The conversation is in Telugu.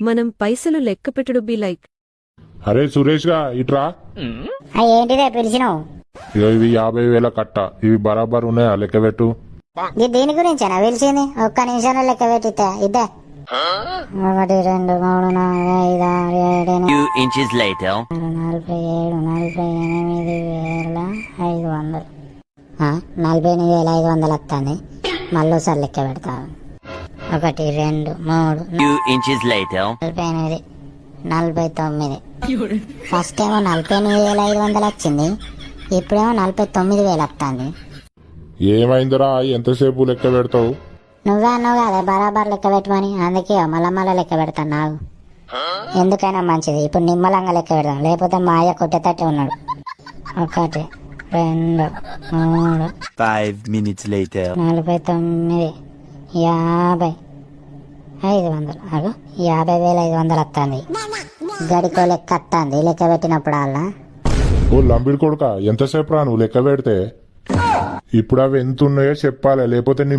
మనం పైసలు లెక్కపెట్టుడు బి లైక్. అరే సురేష్ గా ఇట్రా. ఏంటిదే పిలిచినావు? ఇగో ఇవి 50,000 కట్ట. ఇవి బరాబర్ ఉన్నాయా? లెక్క పెట్టు. దీని గురించేనా పిలిచింది? ఒక్క నిమిషంలో లెక్క పెట్టితే ఇద్దే. 1 2 3 4 5 6 7 8 Few inches later. 47,48,500. 48,500 వస్తుంది. మళ్ళీసారి లెక్క పెడతా. 1 2 3 Few inches later. 48 49. ఫస్ట్ ఏమో 48,500 వచ్చింది, ఇప్పుడేమో 49,000 వస్తుంది. ఏమైందిరా? ఎంతసేపు లెక్క పెడతావు? నువ్వే అన్నావు కదా బరాబర్ లెక్క పెట్టమని, అందుకే మళ్ళా లెక్క పెడతాను. నాకు ఎందుకైనా మంచిది, ఇప్పుడు నిమ్మలంగా లెక్క పెడతాం, లేకపోతే మా అయ్య కొట్టేటట్టే ఉన్నాడు. 1 2 3 5 minutes later. 49 50,500. అగో 50,500 వస్తుంది. గడికో లెక్క వస్తుంది లెక్క పెట్టినప్పుడు అలా. ఓ లంబిడి కొడుక, ఎంతసేపు రా నువ్వు లెక్క పెడితే? ఇప్పుడు అవి ఎంత ఉన్నాయో చెప్పాలి, లేకపోతే నీ